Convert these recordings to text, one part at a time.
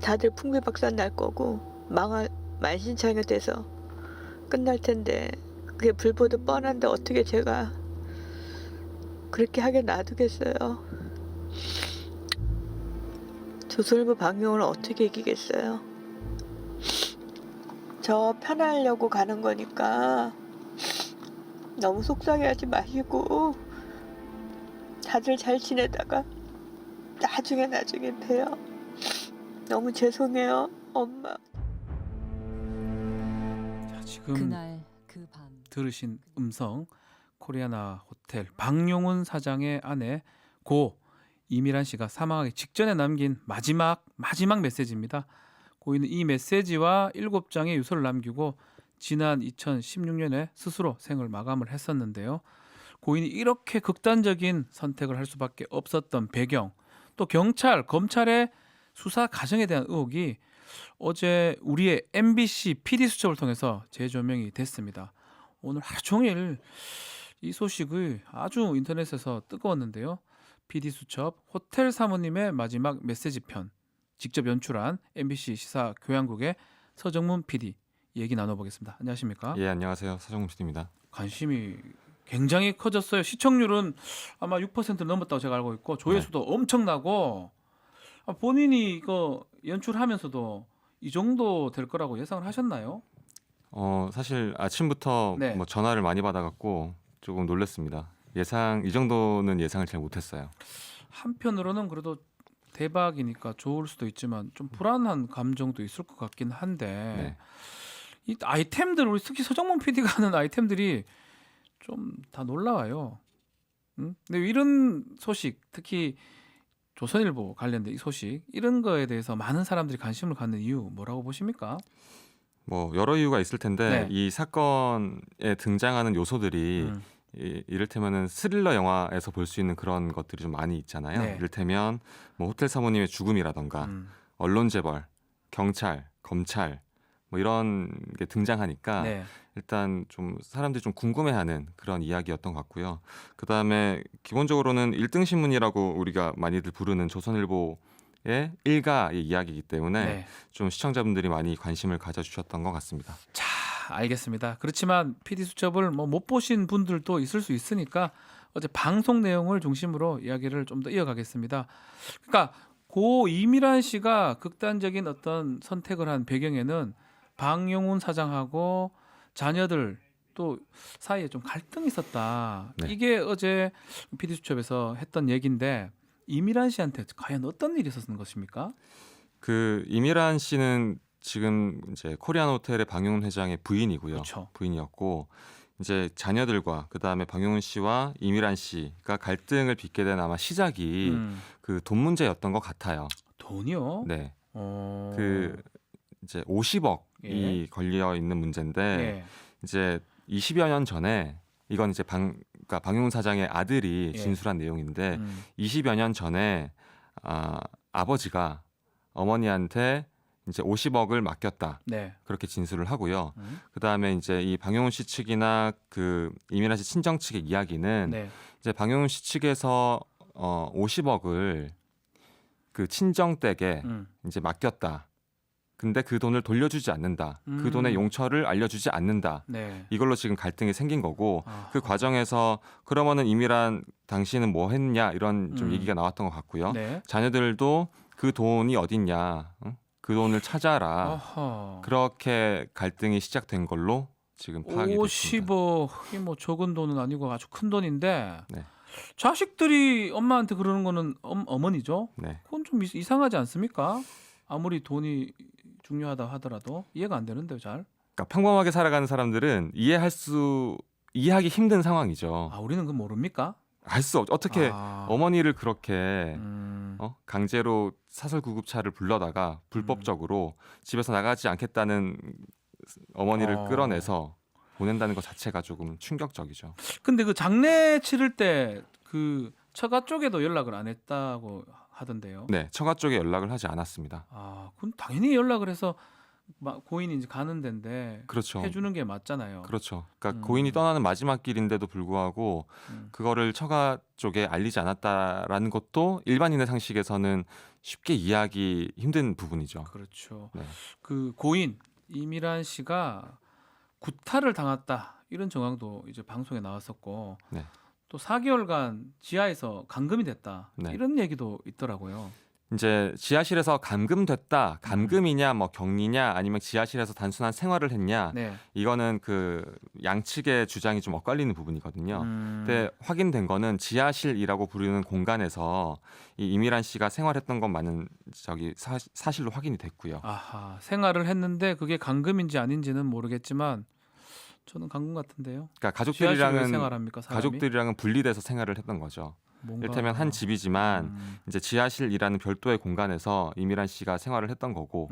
다들 풍비박산 날 거고 망할 만신창이 돼서 끝날 텐데 그게 불보듯 뻔한데 어떻게 제가 그렇게 하게 놔두겠어요. 조선일보 방송을 어떻게 이기겠어요. 저 편하려고 가는 거니까 너무 속상해하지 마시고 다들 잘 지내다가 나중에 봬요. 너무 죄송해요, 엄마. 자, 지금 그날 그 밤 들으신 음성, 코리아나 호텔 박용훈 사장의 아내 고 이미란 씨가 사망하기 직전에 남긴 마지막 메시지입니다. 고인은 이 메시지와 7장의 유서를 남기고 지난 2016년에 스스로 생을 마감을 했었는데요. 고인이 이렇게 극단적인 선택을 할 수밖에 없었던 배경, 또 경찰, 검찰의 수사 과정에 대한 의혹이 어제 우리의 MBC PD수첩을 통해서 재조명이 됐습니다. 오늘 하루 종일 이 소식이 아주 인터넷에서 뜨거웠는데요. PD수첩 호텔 사모님의 마지막 메시지 편 직접 연출한 MBC 시사 교양국의 서정문 PD 얘기 나눠보겠습니다. 안녕하십니까? 예, 안녕하세요. 서정문 PD입니다. 관심이 굉장히 커졌어요. 시청률은 아마 6% 넘었다고 제가 알고 있고 조회수도 엄청나고 본인이 이거 연출하면서도 이 정도 될 거라고 예상을 하셨나요? 사실 아침부터 네. 뭐 전화를 많이 받아갖고 조금 놀랐습니다. 이 정도는 예상을 잘 못했어요. 한편으로는 그래도 대박이니까 좋을 수도 있지만 좀 불안한 감정도 있을 것 같긴 한데 네. 이 아이템들 우리 특히 서정문 PD가 하는 아이템들이 좀 다 놀라워요. 응? 근데 이런 소식 특히 조선일보 관련된 이 소식 이런 거에 대해서 많은 사람들이 관심을 갖는 이유 뭐라고 보십니까? 뭐 여러 이유가 있을 텐데 네. 이 사건에 등장하는 요소들이 이를테면은 스릴러 영화에서 볼 수 있는 그런 것들이 좀 많이 있잖아요. 네. 이를테면 뭐 호텔 사모님의 죽음이라던가 언론 재벌, 경찰, 검찰 뭐 이런 게 등장하니까 네. 일단 좀 사람들이 좀 궁금해하는 그런 이야기였던 것 같고요. 그다음에 기본적으로는 1등 신문이라고 우리가 많이들 부르는 조선일보의 일가의 이야기이기 때문에 네. 좀 시청자분들이 많이 관심을 가져주셨던 것 같습니다. 자, 알겠습니다. 그렇지만 PD수첩을 뭐 못 보신 분들도 있을 수 있으니까 어제 방송 내용을 중심으로 이야기를 좀 더 이어가겠습니다. 그러니까 고 이미란 씨가 극단적인 어떤 선택을 한 배경에는 박용훈 사장하고 자녀들 또 사이에 좀 갈등이 있었다. 네. 이게 어제 PD수첩에서 했던 얘기인데 이미란 씨한테 과연 어떤 일이 있었던 것입니까? 그 이미란 씨는 지금 이제 코리안 호텔의 방용훈 회장의 부인이고요. 그렇죠. 부인이었고 이제 자녀들과 그다음에 방용훈 씨와 이미란 씨가 갈등을 빚게 된 아마 시작이 그 돈 문제였던 것 같아요. 돈이요? 네. 어... 그 이제 50억이 예. 걸려 있는 문제인데 예. 이제 20여 년 전에 이건 이제 그러니까 방용훈 사장의 아들이 예. 진술한 내용인데 20여 년 전에 아버지가 어머니한테 이제 50억을 맡겼다. 네. 그렇게 진술을 하고요. 그다음에 이제 이 방용훈 씨 측이나 그 이민아 씨 친정 측의 이야기는 네. 이제 방용훈 씨 측에서 50억을 그 친정 댁에 이제 맡겼다. 근데 그 돈을 돌려주지 않는다. 그 돈의 용처를 알려주지 않는다. 네. 이걸로 지금 갈등이 생긴 거고 아하. 그 과정에서 그러면은 이미란 당신은 뭐 했냐 이런 좀 음. 얘기가 나왔던 것 같고요. 네. 자녀들도 그 돈이 어딨냐, 응? 그 돈을 찾아라. 어허. 그렇게 갈등이 시작된 걸로 지금 파악이 됐습니다. 50억이 뭐 적은 돈은 아니고 아주 큰 돈인데 네. 자식들이 엄마한테 그러는 거는 어머니죠. 네. 그건 좀 이상하지 않습니까? 아무리 돈이 중요하다 하더라도 이해가 안 되는데요, 잘. 그러니까 평범하게 살아가는 사람들은 이해하기 힘든 상황이죠. 아, 우리는 그건 모릅니까? 어떻게 아. 어머니를 그렇게 음. 강제로 사설 구급차를 불러다가 불법적으로 집에서 나가지 않겠다는 어머니를 끌어내서 보낸다는 것 자체가 조금 충격적이죠. 근데 그 장례 치를 때 그 처가 쪽에도 연락을 안 했다고 하던데요. 네, 처가 쪽에 연락을 하지 않았습니다. 아, 그럼 당연히 연락을 해서 고인이 이제 가는 데인데 그렇죠. 해주는 게 맞잖아요. 그렇죠. 그러니까 고인이 떠나는 마지막 길인데도 불구하고 그거를 처가 쪽에 알리지 않았다라는 것도 일반인의 상식에서는 쉽게 이해하기 힘든 부분이죠. 그렇죠. 네. 그 고인 이미란 씨가 구타를 당했다 이런 정황도 이제 방송에 나왔었고 네. 또 4개월간 지하에서 감금이 됐다 네. 이런 얘기도 있더라고요. 이제 지하실에서 감금됐다. 감금이냐 뭐 격리냐 아니면 지하실에서 단순한 생활을 했냐. 네. 이거는 그 양측의 주장이 좀 엇갈리는 부분이거든요. 근데 확인된 거는 지하실이라고 부르는 공간에서 이 이미란 씨가 생활했던 것만은 저기 사실로 확인이 됐고요. 아하, 생활을 했는데 그게 감금인지 아닌지는 모르겠지만 저는 감금 같은데요. 그러니까 지하실에 왜 가족들이랑은 생활합니까, 사람이? 가족들이랑은 분리돼서 생활을 했던 거죠. 뭔가 이를테면 한 집이지만 음, 이제 지하실이라는 별도의 공간에서 이미란 씨가 생활을 했던 거고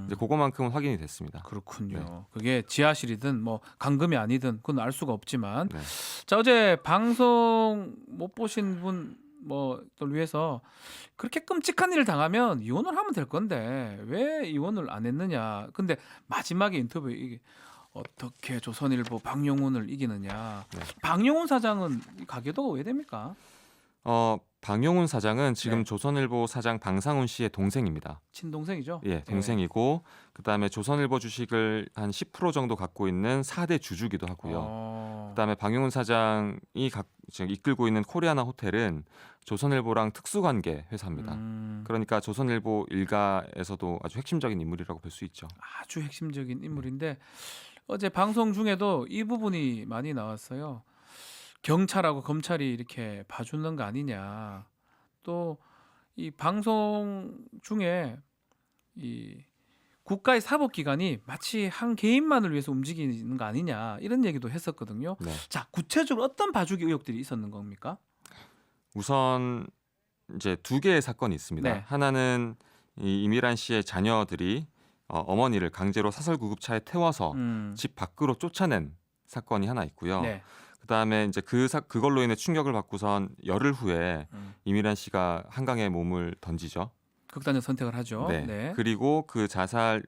이제 그거만큼은 확인이 됐습니다. 그렇군요. 네. 그게 지하실이든 뭐 감금이 아니든 그건 알 수가 없지만 네. 자 어제 방송 못 보신 분 뭐를 위해서 그렇게 끔찍한 일을 당하면 이혼을 하면 될 건데 왜 이혼을 안 했느냐. 근데 마지막에 인터뷰 이게 어떻게 조선일보 방용훈을 이기느냐. 네. 방용훈 사장은 이 가계도가 왜 됩니까? 방용훈 사장은 지금 네. 조선일보 사장 방상훈 씨의 동생입니다. 친동생이죠? 예, 동생이고 그다음에 조선일보 주식을 한 10% 정도 갖고 있는 4대 주주기도 하고요. 그다음에 방용훈 사장이 지금 이끌고 있는 코리아나 호텔은 조선일보랑 특수관계 회사입니다. 그러니까 조선일보 일가에서도 아주 핵심적인 인물이라고 볼 수 있죠. 아주 핵심적인 인물인데 어제 방송 중에도 이 부분이 많이 나왔어요. 경찰하고 검찰이 이렇게 봐주는 거 아니냐. 또 이 방송 중에 이 국가의 사법기관이 마치 한 개인만을 위해서 움직이는 거 아니냐 이런 얘기도 했었거든요. 네. 자, 구체적으로 어떤 봐주기 의혹들이 있었는 겁니까? 우선 이제 두 개의 사건이 있습니다. 네. 하나는 이 이미란 씨의 자녀들이 어머니를 강제로 사설 구급차에 태워서 집 밖으로 쫓아낸 사건이 하나 있고요. 네. 그다음에 이제 그걸로 인해 충격을 받고선 열흘 후에 이미란 씨가 한강에 몸을 던지죠. 극단적 선택을 하죠. 네. 네. 그리고 그 자살이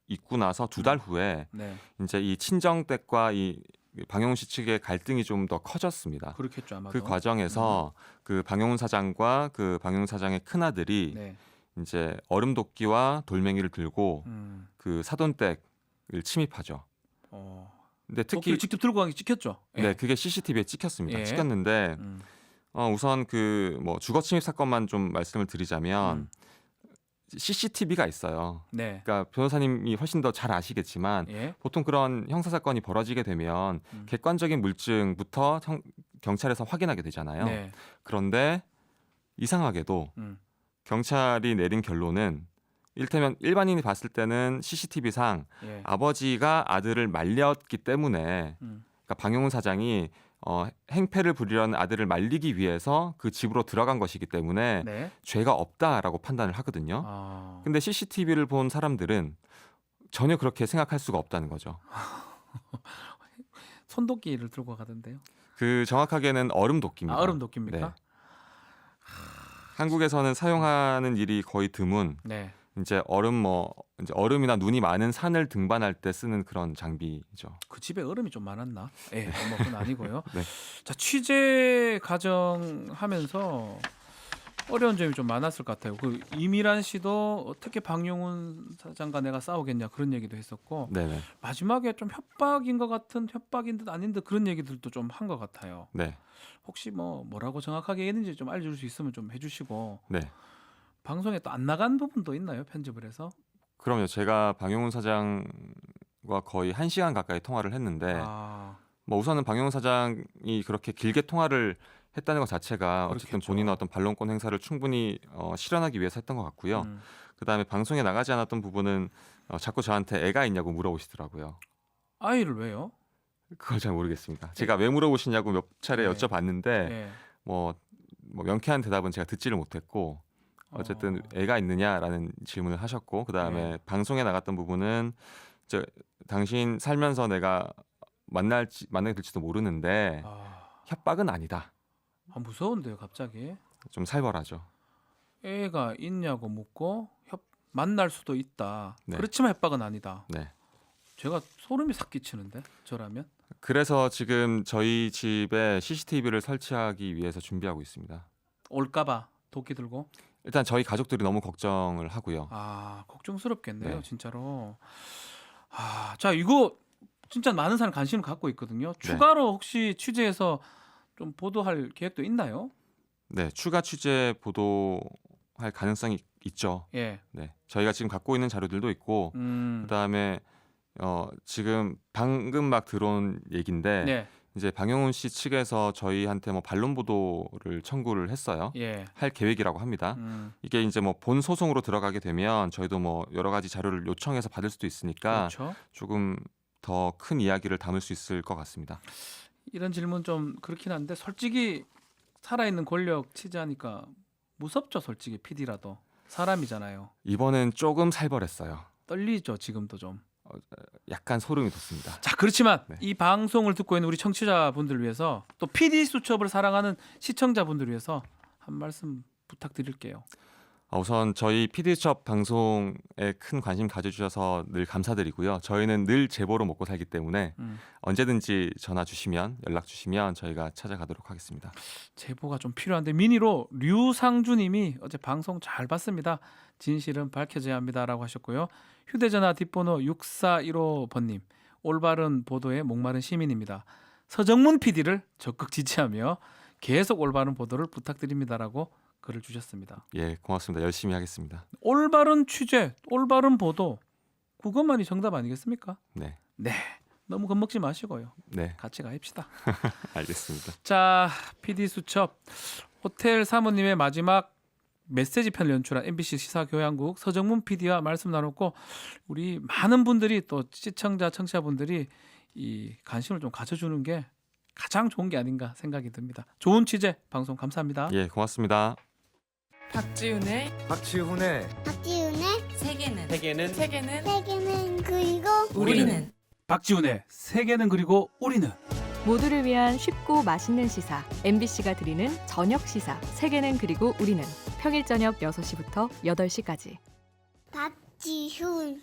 있고 나서 두 달 후에 네. 이제 이 친정댁과 이 방용훈 씨 측의 갈등이 좀 더 커졌습니다. 그렇겠죠, 아마도. 그 과정에서 그 방용훈 사장과 그 방용훈 사장의 큰아들이 네. 이제 얼음도끼와 돌멩이를 들고 음. 그 사돈댁을 침입하죠. 근데 특히 도끼를 직접 들고 가기 찍혔죠. 예. 네, 그게 CCTV에 찍혔습니다. 예. 찍혔는데 음. 우선 그 뭐 주거 침입 사건만 좀 말씀을 드리자면 CCTV가 있어요. 네. 그러니까 변호사님이 훨씬 더 잘 아시겠지만 예. 보통 그런 형사 사건이 벌어지게 되면 객관적인 물증부터 경찰에서 확인하게 되잖아요. 네. 그런데 이상하게도 경찰이 내린 결론은 이를테면 일반인이 봤을 때는 CCTV상 예. 아버지가 아들을 말렸기 때문에 그러니까 방용훈 사장이 행패를 부리려는 아들을 말리기 위해서 그 집으로 들어간 것이기 때문에 네. 죄가 없다라고 판단을 하거든요. 아. 근데 CCTV를 본 사람들은 전혀 그렇게 생각할 수가 없다는 거죠. 손도끼를 들고 가던데요. 그 정확하게는 얼음 도끼입니다. 아, 얼음 도끼입니까? 네. 한국에서는 사용하는 일이 거의 드문 네. 이제 이제 얼음이나 눈이 많은 산을 등반할 때 쓰는 그런 장비죠. 그 집에 얼음이 좀 많았나? 예, 뭐 그건 아니고요. 네. 자, 취재 과정하면서 어려운 점이 좀 많았을 것 같아요. 그 이미란 씨도 어떻게 방용훈 사장과 내가 싸우겠냐 그런 얘기도 했었고 네네. 마지막에 좀 협박인 것 같은 협박인 듯 아닌 듯 그런 얘기들도 좀 한 것 같아요. 네. 혹시 뭐라고 정확하게 했는지 좀 알려줄 수 있으면 좀 해주시고 네. 방송에 또 안 나간 부분도 있나요? 편집을 해서? 그럼요. 제가 방용훈 사장과 거의 1시간 가까이 통화를 했는데 뭐 우선은 방용훈 사장이 그렇게 길게 통화를 했다는 것 자체가 어쨌든 그렇겠죠. 본인의 어떤 반론권 행사를 충분히 실현하기 위해서 했던 것 같고요. 그다음에 방송에 나가지 않았던 부분은 자꾸 저한테 애가 있냐고 물어보시더라고요. 아이를 왜요? 그걸 잘 모르겠습니다. 제가 왜 물어보시냐고 몇 차례 네. 여쭤봤는데 예. 뭐 명쾌한 대답은 제가 듣지를 못했고 어쨌든 애가 있느냐라는 질문을 하셨고 그다음에 네. 방송에 나갔던 부분은 당신 살면서 내가 만나게 될지도 모르는데 협박은 아니다. 무서운데요, 갑자기. 좀 살벌하죠. 애가 있냐고 묻고 만날 수도 있다. 네. 그렇지만 협박은 아니다. 네. 제가 소름이 싹 끼치는데 저라면. 그래서 지금 저희 집에 CCTV를 설치하기 위해서 준비하고 있습니다. 올까봐 도끼 들고. 일단 저희 가족들이 너무 걱정을 하고요. 아, 걱정스럽겠네요, 네. 진짜로. 아, 자, 이거 진짜 많은 사람 관심을 갖고 있거든요. 네. 추가로 혹시 취재해서 좀 보도할 계획도 있나요? 네, 추가 취재 보도할 가능성이 있죠. 예. 네, 저희가 지금 갖고 있는 자료들도 있고 그다음에 지금 방금 막 들어온 얘기인데 네. 이제 방영훈 씨 측에서 저희한테 뭐 반론 보도를 청구를 했어요. 예. 할 계획이라고 합니다. 이게 이제 뭐 본 소송으로 들어가게 되면 저희도 뭐 여러 가지 자료를 요청해서 받을 수도 있으니까 그렇죠. 조금 더 큰 이야기를 담을 수 있을 것 같습니다. 이런 질문 좀 그렇긴 한데 솔직히 살아있는 권력 취재하니까 무섭죠, 솔직히 PD라도. 사람이잖아요. 이번엔 조금 살벌했어요. 떨리죠, 지금도 좀. 약간 소름이 돋습니다. 자, 그렇지만 네. 이 방송을 듣고 있는 우리 청취자분들 위해서 또 PD 수첩을 사랑하는 시청자분들 위해서 한 말씀 부탁드릴게요. 우선 저희 PD수첩 방송에 큰 관심 가져주셔서 늘 감사드리고요. 저희는 늘 제보로 먹고 살기 때문에 언제든지 전화 주시면 연락 주시면 저희가 찾아가도록 하겠습니다. 제보가 좀 필요한데 미니로 류상주님이 어제 방송 잘 봤습니다. 진실은 밝혀져야 합니다라고 하셨고요. 휴대전화 뒷번호 6415번님 올바른 보도에 목마른 시민입니다. 서정문 PD를 적극 지지하며 계속 올바른 보도를 부탁드립니다라고 글을 주셨습니다. 예, 고맙습니다. 열심히 하겠습니다. 올바른 취재, 올바른 보도 그것만이 정답 아니겠습니까? 네, 네, 너무 겁먹지 마시고요. 네, 같이 가입시다. 알겠습니다. 자, PD 수첩 호텔 사모님의 마지막 메시지 편을 연출한 MBC 시사교양국 서정문 PD와 말씀 나눴고 우리 많은 분들이 또 시청자, 청취자분들이 이 관심을 좀 가져주는 게 가장 좋은 게 아닌가 생각이 듭니다. 좋은 취재 방송 감사합니다. 예, 고맙습니다. 박지훈의 세계는 세계는 그리고 우리는 박지훈의 세계는 그리고 우리는 모두를 위한 쉽고 맛있는 시사 MBC가 드리는 저녁 시사 세계는 그리고 우리는 평일 저녁 6시부터 8시까지 박지훈